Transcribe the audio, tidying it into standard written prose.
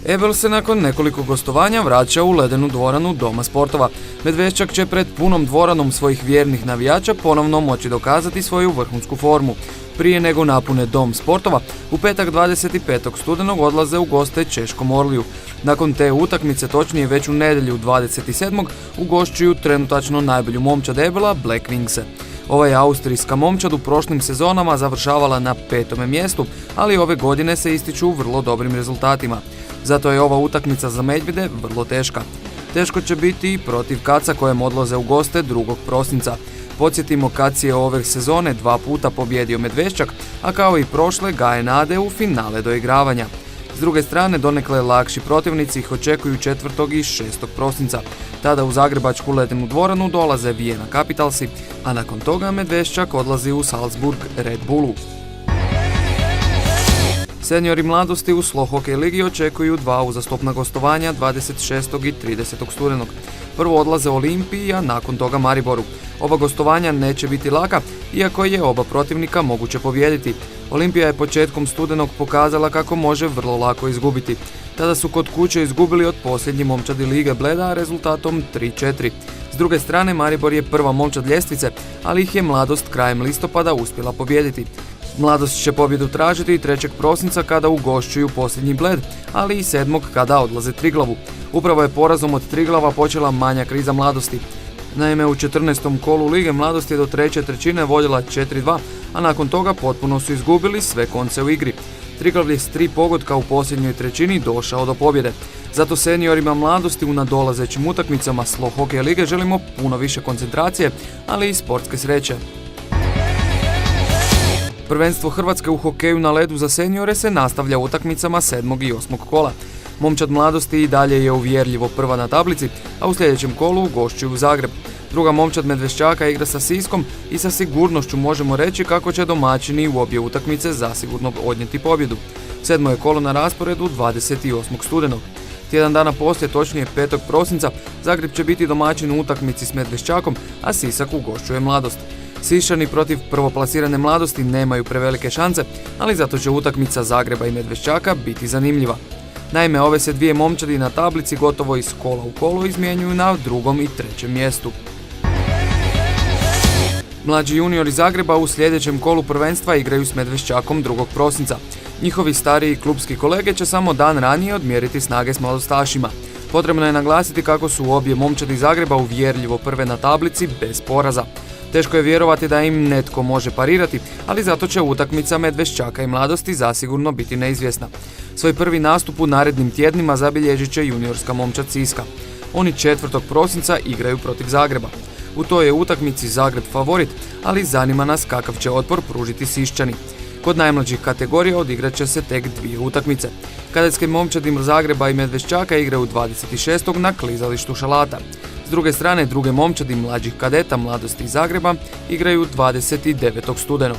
Ebel se nakon nekoliko gostovanja vraća u ledenu dvoranu Doma sportova. Medveščak će pred punom dvoranom svojih vjernih navijača ponovno moći dokazati svoju vrhunsku formu. Prije nego napune Dom sportova, u petak 25. studenog odlaze u goste Češkom Orliju. Nakon te utakmice, točnije već u nedjelju 27. ugošćuju trenutačno najbolju momčad Ebela, Black Wingse. Ova je austrijska momčad u prošlim sezonama završavala na 5. mjestu, ali ove godine se ističu vrlo dobrim rezultatima. Zato je ova utakmica za Medvjede vrlo teška. Teško će biti i protiv Kaca kojem odlaze u goste 2. prosinca. Podsjetimo, Kac je ove sezone 2 puta pobjedio Medveščak, a kao i prošle gaje nade u finale doigravanja. S druge strane, donekle lakši protivnici ih očekuju 4. i 6. prosinca. Tada u zagrebačku ledenu dvoranu dolaze Vienna Capitalsi, a nakon toga Medveščak odlazi u Salzburg Red Bullu. Seniori mladosti u Slo Hokej ligi očekuju 2 uzastopna gostovanja 26. i 30. studenog. Prvo odlaze Olimpiji, a nakon toga Mariboru. Oba gostovanja neće biti laka, iako je oba protivnika moguće pobijediti. Olimpija je početkom studenog pokazala kako može vrlo lako izgubiti. Tada su kod kuće izgubili od posljednje momčadi Lige Bleda rezultatom 3-4. S druge strane, Maribor je prva momčad ljestvice, ali ih je Mladost krajem listopada uspjela pobijediti. Mladost će pobjedu tražiti i 3. prosinca kada ugošćuju posljednji Bled, ali i 7. kada odlaze Triglavu. Upravo je porazom od Triglava počela manja kriza Mladosti. Naime, u 14. kolu Lige Mladost je do treće trećine vodila 4-2, a nakon toga potpuno su izgubili sve konce u igri. Triglav je s 3 pogotka u posljednjoj trećini došao do pobjede. Zato seniorima Mladosti u nadolazećim utakmicama Slo Hokej lige želimo puno više koncentracije, ali i sportske sreće. Prvenstvo Hrvatske u hokeju na ledu za seniore se nastavlja utakmicama 7. i 8. kola. Momčad Mladosti i dalje je uvjerljivo prva na tablici, a u sljedećem kolu ugošćuju Zagreb. Druga momčad Medveščaka igra sa Siskom i sa sigurnošću možemo reći kako će domaćini u obje utakmice zasigurno odnijeti pobjedu. 7. je kolo na rasporedu 28. studenog. Tjedan dana poslije, točnije 5. prosinca, Zagreb će biti domaćin u utakmici s Medveščakom, a Sisak ugošćuje Mladost. Siščani protiv prvoplasirane Mladosti nemaju prevelike šanse, ali zato će utakmica Zagreba i Medveščaka biti zanimljiva. Naime, ove se dvije momčadi na tablici gotovo iz kola u kolo izmjenjuju na 2. i 3. mjestu. Mlađi juniori Zagreba u sljedećem kolu prvenstva igraju s Medveščakom 2. prosinca. Njihovi stariji klubski kolege će samo dan ranije odmjeriti snage s mladostašima. Potrebno je naglasiti kako su obje momčadi Zagreba uvjerljivo prve na tablici bez poraza. Teško je vjerovati da im netko može parirati, ali zato će utakmica Medveščaka i Mladosti zasigurno biti neizvjesna. Svoj prvi nastup u narednim tjednima zabilježit će juniorska momčad Siska. Oni 4. prosinca igraju protiv Zagreba. U toj je utakmici Zagreb favorit, ali zanima nas kakav će otpor pružiti Siščani. Kod najmlađih kategorija odigrat će se tek 2 utakmice. Kadetske momčadi Zagreba i Medveščaka igraju 26. na klizalištu Šalata. S druge strane, druge momčadi mlađih kadeta Mladosti i Zagreba igraju 29. studenog.